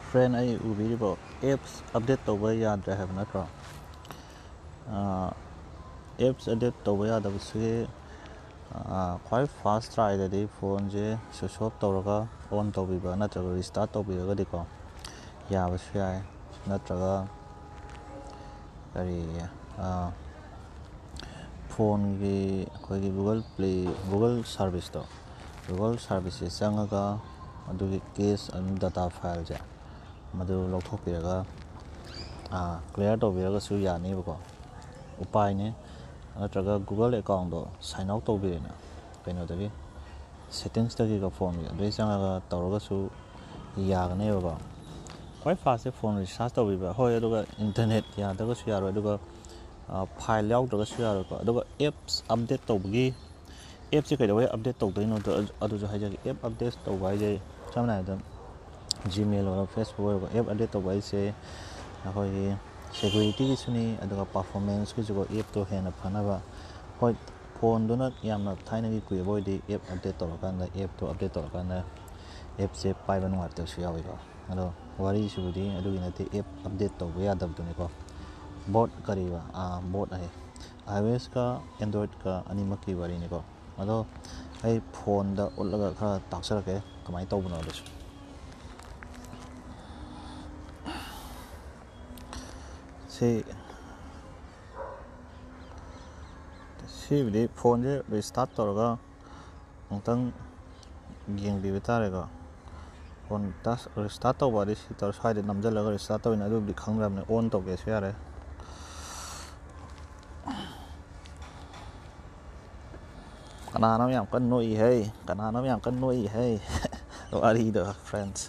friend ay ubiribo apps update tawba yadra have natro apps update tawba yadabse quite fast try the phone je switch off tawraga on tawbiba natraga restart tawbiraga diko yabasu yai natraga kari phone gi koigi Google service to Google services changaga adugi case and data file je madu lokthopiraga clear tawbiraga su yani bako upai ne natraga Google account do sign out tawbirena kaino dagi settings dagi ga phone ga dei changaga tawraga su yagane bako quite fast phone recharge tawbiba hoi aduga internet ya daga su yaro aduga file yaudraga su yaro ko aduga apps update tawbigi apps kai dawai update tawdoino adu jo haja app update tawbai je samna da Gmail or Facebook or app update tawbai se hoi security ki suni aduga performance ki jo app to hena phanaba hoi phone do na yamna thaina ki kui boy di app update tawrakanda app to update tawrakanda app se pai ban wat su yawi ko ado wari su budi adugi nate app update tawba yadab dune ko bot kariba bot ai iOS ka Android ka animaki wari ni ko ado ai phone da ulaga khara taksarake kamai tawbano desu si bidi phone je restart tawraga ngtang ging bi betare ko phone tas restart tawba ri si tar side namjalaga restart tawina adu bi khangrabne on tawge su yare kananam yam kan noi hey wari do friends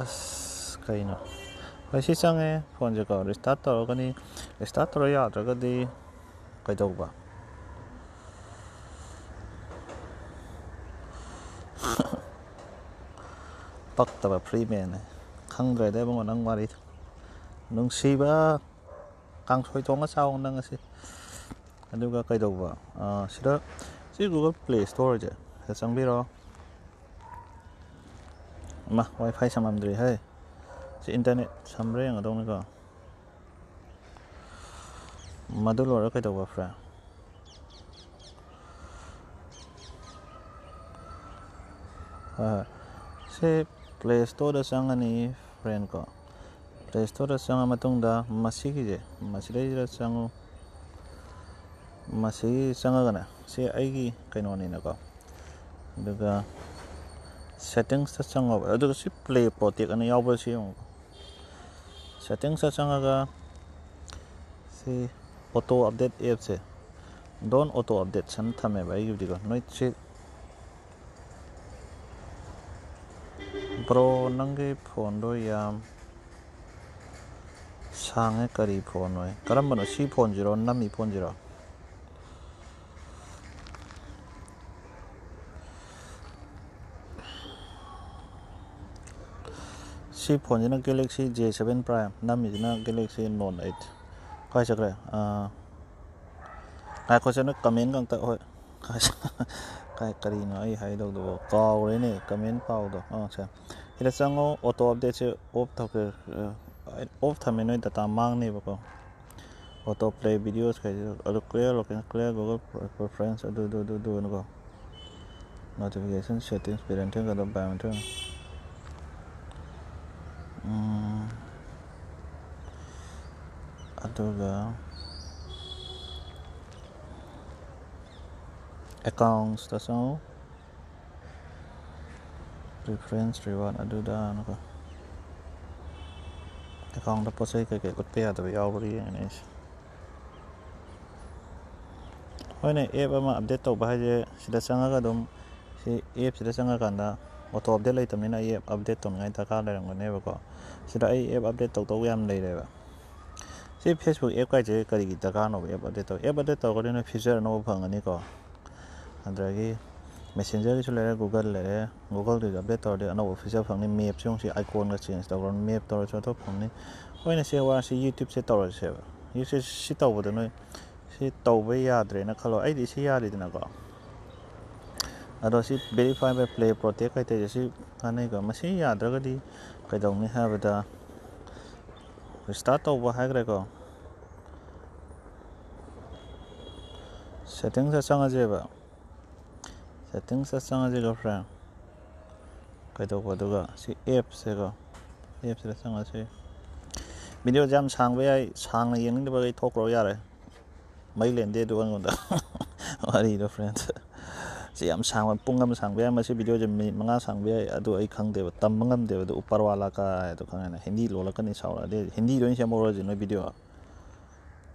as kaino hoi si change phone je ko restart tawragani restart tawra yadragadi kaidawba paktaba freeman khangdrai da bang nang wari nung siba kang thoi thonga chaw nang asi aduga kaidawba sida si Google Play Store je changbiro ma wifi samamdri hai si internet samre ang adong ko madulora kaidawba fra si Play Store da changani friend ko Play Store da changa matungda masigi je masirei da changu masi changagana si aigi kaino ni na ko daga settings ta changa aduga si play protect ani yawba si settings ta changaga si auto update app se don't auto update san thame bai gi digo noi si bro nange phone do yam sange kari phone noi karambano si phone zero nami phone zero si phone jina Galaxy J7 Prime nami jina Galaxy Note 8 kai chakre kai ko chana comment gang ta hoi kai kari no ai hai do kaw re ne comment paw do cha ila chango auto update se off thame noi data mang ne ba ko auto play videos kai adu clear Google preference adu no ko notification settings parenting ka do parenting aduga accounts ta so preference reward aduda no account da posai kai utpe ya da yawri ne hoine app ama update to ba je sida changa ga dum si app sida changa kanda auto update lai tamina app update to ngai ta ka la rang ne ba ko sida ai app update to yam lai re ba si Facebook app kai je kari gi ta ka no app update to ko ne feature no phangani ko adragi messenger ki chule Google le Google de update to de no feature phangni map chung si icon ga change to map to to phangni hoina se wa si YouTube se to se ba YouTube si to bo de no si to ba ya dre na khalo ai di si ya ri de na ko ꯑꯗꯣ ꯁꯤ verify ꯕꯥꯏ play protect ꯀꯩꯇꯩꯁꯦ ꯁꯤ ꯀꯥꯟꯅꯩꯀꯣ ꯃꯁꯤ ꯌꯥꯗ꯭ꯔꯒꯗꯤ ꯀꯩꯗꯧꯅꯤ ꯍꯥꯏꯕꯗ restart ꯇꯧꯕ ꯍꯥꯏꯈ꯭ꯔꯦꯀꯣ ꯁꯦꯠꯇꯤꯡꯁꯇ ꯆꯪꯉꯁꯦꯕ ꯁꯦꯠꯇꯤꯡꯁꯇ ꯆꯪꯉꯁꯦꯀꯣ friend ꯀꯩꯗꯧꯕ ꯑꯗꯨꯒ ꯁꯤ ꯑꯦꯞꯁꯦꯀꯣ ꯑꯦꯞꯁꯤꯗ ꯆꯪꯉꯁꯤ ꯚꯤꯗꯤꯑꯣꯁꯦ ꯌꯥꯝ ꯁꯥꯡꯕ ꯌꯥꯏ ꯁꯥꯡꯅ ꯌꯦꯡꯅꯤꯡꯗꯕꯒꯩ ꯊꯣꯛꯈ꯭ꯔꯣ ꯌꯥꯔꯦ ꯃꯩ ꯂꯦꯟꯗꯦ ꯑꯗꯨ ꯑꯩꯉꯣꯟꯗ ꯋꯥꯔꯤꯗꯣ ꯐ꯭ꯔꯦꯟ ꯁꯤ ꯌꯥꯝ ꯁꯥꯡꯕ ꯄꯨꯡ ꯑꯃ ꯁꯥꯡꯕ ꯌꯥꯏ ꯃꯁꯤ ꯚꯤꯗꯤꯑꯣꯁꯦ ꯃꯤꯅꯤꯠ 5 ꯁꯥꯡꯕ ꯌꯥꯏ ꯑꯗꯨ ꯑꯩ ꯈꯪꯗꯦꯕ ꯇꯝꯕ ꯉꯝꯗꯦꯕ ꯑꯗꯨ ꯎꯄꯔꯋꯥꯂꯥ ꯀꯥ ꯍꯥꯏꯗꯣ ꯈꯪꯉꯦꯅ ꯍꯤꯟꯗꯤ ꯂꯣꯜꯂꯛꯀꯅꯤ ꯁꯥꯎꯔꯛꯑꯗꯤ ꯍꯤꯟꯗꯤ ꯂꯣꯏꯅ ꯁꯦꯝꯍꯧꯔꯁꯤ ꯅꯣꯏ ꯚꯤꯗꯤꯑꯣ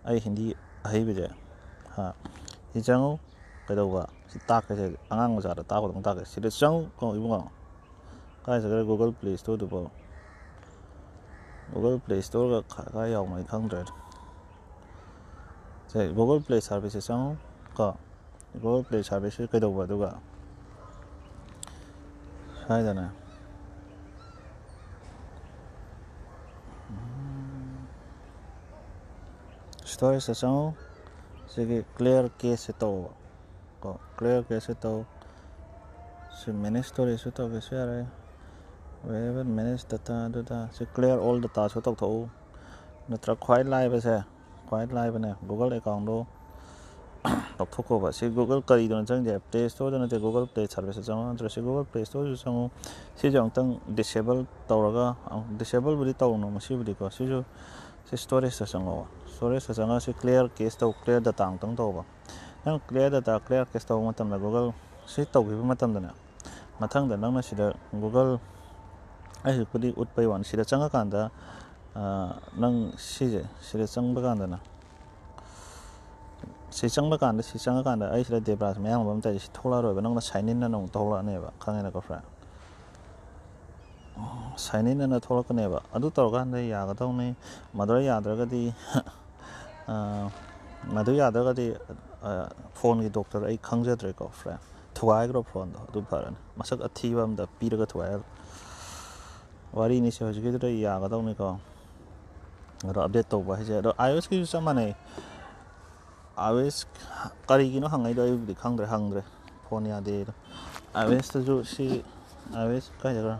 ꯑꯩ ꯍꯤꯟꯗꯤ ꯑꯍꯩꯕꯁꯦ ꯁꯤ ꯆꯪꯉꯨ ꯀꯩꯗꯧꯕ ꯁꯤ ꯇꯥꯛꯀꯁꯦ ꯑꯉꯥꯡ ꯃꯆꯥꯗ ꯇꯥꯛꯄꯗꯧꯅ ꯇꯥꯛꯀꯦ ꯁꯤꯗ ꯆꯪꯉꯨ ꯏꯕꯨꯡꯉꯣ ꯀꯥꯏ ꯆꯠꯈ꯭ꯔꯦ ꯒꯨꯒꯜ ꯄ꯭ꯂꯦ ꯏꯁꯇꯣꯔꯗꯨꯕꯣ ꯒꯨꯒꯜ ꯄ꯭ꯂꯦ ꯏꯁꯇꯣꯔꯒ ꯀꯥꯏ ꯌꯥꯎꯕꯅꯣ ꯑꯩ ꯈꯪꯗ꯭ꯔꯦ ꯁꯦ ꯒꯨꯒꯜ ꯄ꯭ꯂꯦ ꯁꯥꯔꯚꯤꯁꯁꯦ ꯆꯪꯉꯨ ꯀꯣ ꯒꯨꯒꯜ ꯄ꯭ꯂꯦ ꯁꯥꯔꯚꯤꯁꯁꯦ ꯀꯩꯗꯧꯕ ꯑꯗꯨꯒ ꯁ꯭ꯋꯥꯏꯗꯅꯦ ꯁ꯭ꯇꯣꯔꯦꯖꯇ ꯆꯪꯉꯨ ꯁꯤꯒꯤ ꯀ꯭ꯂꯤꯌꯔ ꯀꯦꯁꯁꯦ ꯇꯧꯕ ꯀꯣ ꯀ꯭ꯂꯤꯌꯔ ꯀꯦꯁꯁꯦ ꯇꯧ ꯁꯤ ꯃꯦꯅꯦꯖ ꯁ꯭ꯇꯣꯔꯦꯖꯁꯨ ꯇꯧꯒꯦꯁꯨ ꯌꯥꯔꯦ ꯋꯦꯕ ꯃꯦꯅꯦꯖ ꯗꯇꯥ ꯑꯗꯨꯗ ꯁꯤ ꯀ꯭ꯂꯤꯌꯔ ꯑꯣꯜ ꯗꯇꯥꯁꯨ ꯇꯧꯊꯣꯛꯎ ꯅꯠꯇ꯭ꯔꯒ ꯈ꯭ꯋꯥꯏ ꯂꯥꯏꯕꯁꯦ ꯈ꯭ꯋꯥꯏ ꯂꯥꯏꯕꯅꯦ ꯒꯨꯒꯜ ꯑꯦꯀꯥꯎꯟꯗꯣ ꯂꯧꯊꯣꯛꯈꯣꯕ ꯁꯤ ꯒꯨꯒꯜ ꯀꯔꯤꯗꯅꯣ ꯆꯪꯗꯦ ꯄ꯭ꯂꯦ ꯏꯁꯇꯣꯔꯗ ꯅꯠꯇꯦ ꯒꯨꯒꯜ ꯄ꯭ꯂꯦ ꯁꯥꯔꯚꯤꯁꯇ ꯆꯪꯉꯨ ꯅꯠꯇ꯭ꯔꯒ ꯁꯤ ꯒꯨꯒꯜ ꯄ꯭ꯂꯦ ꯏꯁꯇꯣꯔꯁꯨ ꯆꯪꯉꯨ ꯁꯤꯁꯨ ꯑꯃꯨꯛꯇꯪ ꯗꯤꯁꯦꯕꯜ ꯇꯧꯔꯒ ꯗꯤꯁꯦꯕꯜꯕꯨꯗꯤ ꯇꯧꯅꯨ ꯃꯁꯤꯕꯨꯗꯤꯀꯣ ꯁꯤꯁꯨ ꯁꯤ ꯁ꯭ꯇꯣꯔꯦꯖꯇ ꯆꯪꯉꯛꯑꯣ ꯁ꯭ꯇꯣꯔꯦꯖꯇ ꯆꯪꯉꯒ ꯁꯤ ꯀ꯭ꯂꯤꯌꯔ ꯀꯦꯁ ꯇꯧ ꯀ꯭ꯂꯤꯌꯔ ꯗꯇꯥ ꯑꯃꯨꯛꯇꯪ ꯇꯧꯕ ꯅꯪ ꯀ꯭ꯂꯤꯌꯔ ꯗꯇꯥ ꯀ꯭ꯂꯤꯌꯔ ꯀꯦꯁ ꯇꯧꯕ ꯃꯇꯝꯗ ꯒꯨꯒꯜ ꯁꯤ ꯇꯧꯈꯤꯕ ꯃꯇꯝꯗꯅꯦ ꯃꯊꯪꯗ ꯅꯪꯅ ꯁꯤꯗ ꯒꯨꯒꯜ ꯑꯩꯁꯤꯕꯨꯗꯤ ꯎꯠꯄꯩ ꯋꯥꯅꯤ ꯁꯤꯗ ꯆꯪꯉꯀꯥꯟꯗ ꯅꯪ ꯁꯤꯁꯦ ꯁꯤꯗ ꯆꯪꯕ ꯀꯥꯟꯗꯅ ꯁꯤ ꯆꯪꯉꯀꯥꯟꯗ ꯑꯩ ꯁꯤꯗ ꯗꯦꯕ꯭ꯔꯥꯖ ꯃꯌꯥꯝ ꯑꯃ ꯇꯧꯔꯤꯁꯦ ꯁꯤ ꯊꯣꯛꯂꯛꯑꯔꯣꯏꯕ ꯅꯪꯅ ꯁꯥꯏꯟ ꯏꯟ ꯑꯅ ꯑꯃꯨꯛ ꯊꯣꯛꯂꯛꯑꯅꯦꯕ ꯈꯪꯉꯦꯅꯀꯣ ꯐ꯭ꯔꯦꯟ ꯁꯥꯏꯟ ꯏꯟ ꯑꯅ ꯊꯣꯛꯂꯛꯀꯅꯦꯕ ꯑꯗꯨ ꯇꯧꯔꯀꯥꯟꯗ ꯌꯥꯒꯗꯧꯅꯤ ꯃꯗꯨ ꯌꯥꯗ꯭ꯔꯒꯗꯤ ꯐꯣꯟꯒꯤ ꯗꯣꯛꯇꯔ ꯑꯩ ꯈꯪꯖꯗ꯭ꯔꯦꯀꯣ ꯐ꯭ꯔꯦꯟ ꯊꯨꯒꯥꯏꯈ꯭ꯔꯣ ꯐꯣꯟꯗꯣ ꯑꯗꯨ ꯐꯔꯅꯤ ꯃꯁꯛ ꯑꯊꯤꯕ ꯑꯝꯗ ꯄꯤꯔꯒ ꯊꯨꯒꯥꯏꯈ꯭ꯔꯣ ꯋꯥꯔꯤꯅꯤꯁꯦ ꯍꯧꯖꯤꯛꯀꯤꯗꯨꯗ ꯌꯥꯒꯗꯧꯅꯤꯀꯣ ꯑꯗꯣ ꯑꯞꯗꯦꯠ ꯇꯧꯕ ꯍꯥꯏꯁꯦ ꯑꯗꯣ iOS ꯀꯤꯁꯨ ꯆꯞ ꯃꯥꯟꯅꯩ iOS ꯀꯔꯤꯒꯤꯅꯣ ꯍꯪꯉꯛꯏꯗꯣ ꯑꯩꯕꯨꯗꯤ ꯍꯪꯗ꯭ꯔꯦ ꯐꯣꯟ ꯌꯥꯗꯦꯗꯣ iOSꯇꯁꯨ ꯁꯤ iOS ꯀꯥꯏꯗꯒ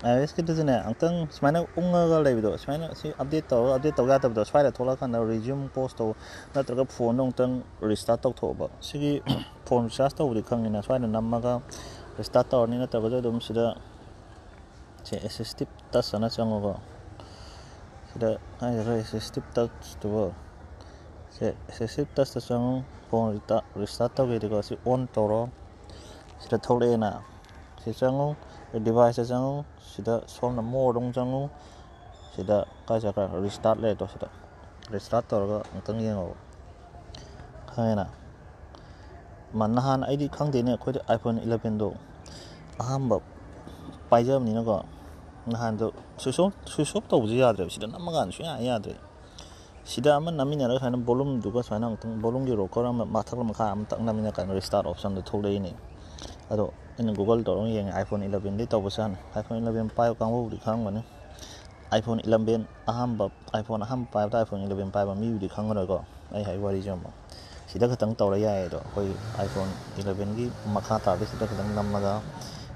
iOSꯀꯤꯗꯨꯁꯨꯅꯦ ꯑꯃꯨꯛꯇꯪ ꯁꯨꯃꯥꯏꯅ ꯎꯪꯉꯒ ꯂꯩꯕꯗꯣ ꯁꯨꯃꯥꯏꯅ ꯁꯤ ꯑꯞꯗꯦꯠ ꯇꯧꯔꯒ ꯑꯞꯗꯦꯠ ꯇꯧ ꯌꯥꯗꯕꯗꯣ ꯁ꯭ꯋꯥꯏꯗ ꯊꯣꯛꯂꯛꯑꯀꯥꯟꯗ ꯔꯤꯖ꯭ꯌꯨꯝ ꯄꯣꯁ ꯇꯧ ꯅꯠꯇ꯭ꯔꯒ ꯐꯣꯟꯗꯣ ꯑꯃꯨꯛꯇꯪ ꯔꯤꯁꯇꯥꯔꯠ ꯇꯧꯊꯣꯛꯑꯕ ꯁꯤꯒꯤ ꯐꯣꯟ ꯔꯤꯆꯥꯔꯖ ꯇꯧꯕꯗꯤ ꯈꯪꯉꯤꯅ ꯁ꯭ꯋꯥꯏꯗ ꯅꯝꯃꯒ ꯔꯤꯁꯇꯥꯔꯠ ꯇꯧꯔꯅꯤ ꯅꯠꯇ꯭ꯔꯒꯁꯨ ꯑꯗꯨꯝ ꯁꯤꯗ ꯁꯤ ꯑꯦꯁꯤꯁꯇꯤꯞ ꯇꯁ ꯑꯅ ꯆꯪꯉꯨꯀꯣ ꯁꯤꯗ ꯀꯥꯏꯗꯒ ꯑꯦꯁꯤꯁꯇꯤꯞ ꯇꯁꯇꯨꯕꯣ ꯁꯦ ꯑꯦꯁꯤꯁꯇꯤꯞ ꯇꯁꯇ ꯆꯪꯉꯨ ꯐꯣꯟ ꯔꯤꯁꯇꯥꯔꯠ ꯇꯧꯒꯦꯗꯤꯀꯣ ꯁꯤ ꯑꯣꯟ ꯇꯧꯔꯣ ꯁꯤꯗ ꯊꯣꯛꯂꯛꯑꯦꯅ ꯁꯤ ꯆꯪꯉꯨ ꯗꯤꯚꯥꯏꯁꯇ ꯆꯪꯉꯨ ꯁꯤꯗ ꯁꯣꯝꯅ ꯃꯣꯔꯗ ꯑꯃꯨꯛ ꯆꯪꯉꯨ ꯁꯤꯗ ꯀꯥꯏ ꯆꯠꯈ꯭ꯔꯦ ꯔꯤꯁꯇꯥꯔꯠ ꯂꯩꯔꯦꯗꯣ ꯁꯤꯗ ꯔꯤꯁꯇꯥꯔꯠ ꯇꯧꯔꯒ ꯑꯃꯨꯛꯇꯪ ꯌꯦꯡꯉꯣꯕ ꯈꯪꯉꯦꯅ ꯅꯍꯥꯟ ꯑꯩꯗꯤ ꯈꯪꯗꯦꯅꯦ ꯑꯩꯈꯣꯏꯗꯤ iPhone 11ꯗꯣ ꯑꯍꯥꯟꯕ ꯄꯥꯏꯖꯕꯅꯤꯅꯀꯣ ꯅꯍꯥꯟꯗꯣ ꯁ꯭ꯋꯤꯆ ꯑꯣꯐ ꯇꯧꯕꯁꯨ ꯌꯥꯗ꯭ꯔꯦꯕ ꯁꯤꯗ ꯅꯝꯃꯀꯥꯟꯗ ꯁꯨꯡꯌꯥ ꯌꯥꯗ꯭ꯔꯦ ꯁꯤꯗ ꯑꯃ ꯅꯝꯃꯤꯟꯅꯔꯒ ꯁꯨꯃꯥꯏꯅ ꯕꯣꯂꯨꯝꯗꯨꯒ ꯁꯨꯃꯥꯏꯅ ꯑꯃꯨꯛꯇꯪ ꯕꯣꯂꯨꯝꯒꯤ ꯔꯣꯀꯔ ꯑꯃ ꯃꯊꯛ ꯃꯈꯥ ꯑꯃꯇꯪ ꯅꯝꯃꯤꯟꯅꯀꯥꯟꯗ ꯔꯤꯁꯇꯥꯔꯠ ꯑꯣꯞꯁꯟꯗꯣ ꯊꯣꯛꯂꯛꯏꯅꯦ ꯑꯗꯣ ꯑꯩꯅ ꯒꯨꯒꯜ ꯇꯧꯔꯒ ꯌꯦꯡꯉꯦ iPhone 11ꯗꯤ ꯇꯧꯕꯁꯥꯅꯤ iPhone 11 ꯄꯥꯏꯕ ꯀꯥꯡꯕꯨꯕꯨꯗꯤ ꯈꯪꯉꯝꯒꯅꯤ iPhone 11 ꯑꯍꯥꯟꯕ ꯄꯥꯏꯕꯗ iPhone 11 ꯄꯥꯏꯕ ꯃꯤꯕꯨꯗꯤ ꯈꯪꯉꯔꯣꯏꯀꯣ ꯑꯩ ꯍꯥꯏ ꯋꯥꯔꯤꯁꯦ ꯑꯃꯨꯛ ꯁꯤꯗ ꯈꯛꯇꯪ ꯇꯧꯔ ꯌꯥꯏ ꯑꯗꯣ ꯑꯩꯈꯣꯏ iPhone 11ꯒꯤ ꯃꯈꯥ ꯇꯥꯕꯗ ꯁꯤꯗ ꯈꯛꯇꯪ ꯅꯝꯃꯒ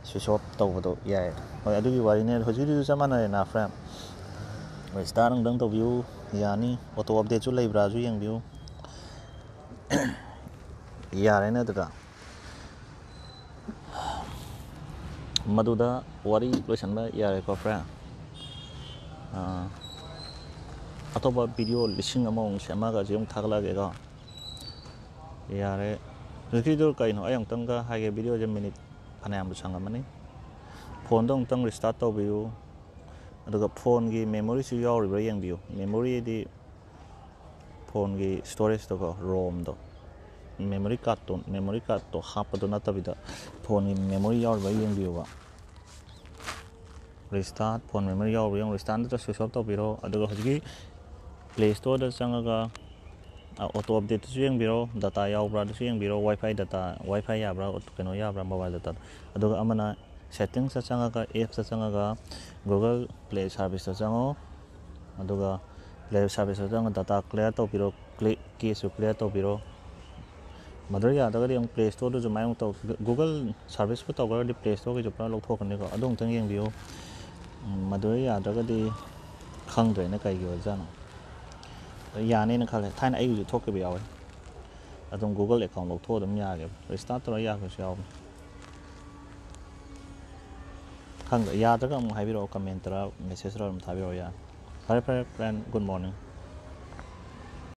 ꯁ꯭ꯋꯤꯆ ꯑꯣꯐ ꯇꯧꯕꯗꯣ ꯌꯥꯏ ꯍꯣꯏ ꯑꯗꯨꯒꯤ ꯋꯥꯔꯤꯅꯦ ꯍꯧꯖꯤꯛꯀꯤꯗꯨꯁꯨ ꯆꯞ ꯃꯥꯟꯅꯔꯦꯅ ꯐ꯭ꯔꯦꯟ ꯔꯤꯁꯇꯥꯔꯠ ꯑꯃꯨꯛꯇꯪ ꯇꯧꯕꯤꯌꯨ ꯌꯥꯅꯤ ꯑꯣꯇꯣ ꯑꯞꯗꯦꯠꯁꯨ ꯂꯩꯕ꯭ꯔꯥꯁꯨ ꯌꯦꯡꯕꯤꯌꯨ ꯌꯥꯔꯦꯅꯦ ꯑꯗꯨꯗ ꯃꯗꯨꯗ ꯋꯥꯔꯤ ꯂꯣꯏꯁꯟꯕ ꯌꯥꯔꯦꯀꯣ ꯐ꯭ꯔꯦꯟ ꯑꯇꯣꯞꯄ ꯚꯤꯗꯤꯑꯣ 1,000 ꯑꯃꯃꯨꯛ ꯁꯦꯝꯃꯒ ꯑꯁꯤ ꯑꯃꯨꯛ ꯊꯥꯒꯠꯂꯛꯑꯒꯦꯀꯣ ꯌꯥꯔꯦ ꯍꯧꯖꯤꯛꯀꯤꯗꯨ ꯀꯩꯅꯣ ꯑꯩ ꯑꯃꯨꯛꯇꯪꯒ ꯍꯥꯏꯒꯦ ꯚꯤꯗꯤꯑꯣꯁꯦ ꯃꯤꯅꯤꯠ ꯐꯅꯌꯥꯝꯕꯨ ꯁꯪꯉꯝꯃꯅꯤ ꯐꯣꯟꯗꯣ ꯑꯃꯨꯛꯇꯪ ꯔꯤꯁꯇꯥꯔꯠ ꯇꯧꯕꯤꯌꯨ ꯑꯗꯨꯒ ꯐꯣꯟꯒꯤ ꯃꯦꯃꯣꯔꯤꯁꯨ ꯌꯥꯎꯔꯤꯕ꯭ꯔꯥ ꯌꯦꯡꯕꯤꯌꯨ ꯃꯦꯃꯣꯔꯤꯗꯤ ꯐꯣꯟꯒꯤ ꯁ꯭ꯇꯣꯔꯦꯖꯇꯣꯀꯣ ꯔꯣꯝꯗꯣ ꯃꯦꯃꯣꯔꯤ ꯀꯥꯔꯠꯇꯣ ꯍꯥꯞꯄꯗꯣ ꯅꯠꯇꯕꯤꯗ ꯐꯣꯟꯒꯤ ꯃꯦꯃꯣꯔꯤ ꯌꯥꯎꯔꯤꯕ꯭ꯔꯥ ꯌꯦꯡꯕꯤꯌꯨꯕ ꯔꯤꯁꯇꯥꯔꯠ ꯐꯣꯟ ꯃꯦꯃꯣꯔꯤ ꯌꯥꯎꯔꯤꯕ꯭ꯔꯥ ꯌꯦꯡꯉꯨ ꯔꯤꯁꯇꯥꯔꯠ ꯁ꯭ꯋꯤꯆ ꯑꯣꯐ ꯇꯧꯕꯤꯔꯣ ꯑꯗꯨꯒ ꯍꯧꯖꯤꯛꯀꯤ ꯄ꯭ꯂꯦ ꯁ꯭ꯇꯣꯔꯗ ꯆꯪꯉꯒ ꯑꯣꯇꯣ ꯑꯞꯗꯦꯠꯇꯨꯁꯨ ꯌꯦꯡꯕꯤꯔꯣ ꯗꯇꯥ ꯌꯥꯎꯕ꯭ꯔꯥ ꯑꯗꯨꯁꯨ ꯌꯦꯡꯕꯤꯔꯣ ꯋꯥꯏꯐꯥꯏ ꯌꯥꯕ꯭ꯔꯥ ꯀꯩꯅꯣ ꯌꯥꯕ꯭ꯔꯥ ꯃꯣꯕꯥꯏꯜ ꯗꯇꯥ ꯑꯗꯨꯒ ꯑꯃꯅ ꯁꯦꯠꯇꯤꯡꯁꯇ ꯆꯪꯉꯒ ꯑꯦꯞꯁꯇ ꯆꯪꯉꯒ ꯒꯨꯒꯜ ꯄ꯭ꯂꯦ ꯁꯥꯔꯚꯤꯁꯇ ꯆꯪꯉꯣ ꯑꯗꯨꯒ ꯄ꯭ꯂꯦ ꯁꯥꯔꯚꯤꯁꯇ ꯆꯪꯉꯒ ꯗꯇꯥ ꯀ꯭ꯂꯤꯌꯥꯔ ꯇꯧꯕꯤꯔꯣ ꯀꯦꯁꯁꯨ ꯀ꯭ꯂꯤꯌꯥꯔ ꯇꯧꯕꯤꯔꯣ ꯃꯗꯨ ꯌꯥꯗ꯭ꯔꯒꯗꯤ ꯑꯃꯨꯛ ꯄ꯭ꯂꯦ ꯁ꯭ꯇꯣꯔꯗꯁꯨ ꯃꯥꯏ ꯇꯧ ꯒꯨꯒꯜ ꯁꯥꯔꯚꯤꯁꯄꯨ ꯇꯧꯈ꯭ꯔꯒꯗꯤ ꯄ꯭ꯂꯦ ꯁ꯭ꯇꯣꯔꯒꯤꯁꯨ ꯄꯨꯔꯥ ꯂꯧꯊꯣꯛꯀꯅꯤꯀꯣ ꯑꯗꯨ ꯑꯃꯨꯛꯇꯪ ꯌꯦꯡꯕꯤꯌꯨ ꯃꯗꯨ ꯌꯥꯗ꯭ꯔꯒꯗꯤ ꯈꯪꯗ꯭ꯔꯦꯅ ꯀꯩꯒꯤ ꯑꯣꯏꯖꯥꯠꯅꯣ ꯌꯥꯅꯤꯅ ꯈꯜꯂꯦ ꯊꯥꯏꯅ ꯑꯩꯒꯤꯁꯨ ꯊꯣꯛꯈꯤꯕ ꯌꯥꯎꯋꯦ ꯑꯗꯨꯝ ꯒꯨꯒꯜ ꯑꯦꯀꯥꯎꯟ ꯂꯧꯊꯣꯛꯑ ꯑꯗꯨꯝ ꯌꯥꯒꯦꯕ ꯔꯤꯁꯇꯥꯔꯠ ꯇꯧꯔꯒ ꯌꯥꯈꯤꯕꯁꯨ ꯌꯥꯎꯕꯅꯤ ꯈꯪꯗ꯭ꯔꯦ ꯌꯥꯗ꯭ꯔꯒ ꯑꯃꯨꯛ ꯍꯥꯏꯕꯤꯔꯛꯑꯣ ꯀꯃꯦꯟꯇꯔ ꯃꯦꯁꯦꯖꯔ ꯑꯗꯨꯝ ꯊꯥꯕꯤꯔꯛꯑꯣ ꯌꯥꯅꯤ ꯐꯔꯦ ꯐ꯭ꯔꯦꯟ ꯒꯨꯗ ꯃꯣꯔꯅꯤꯡ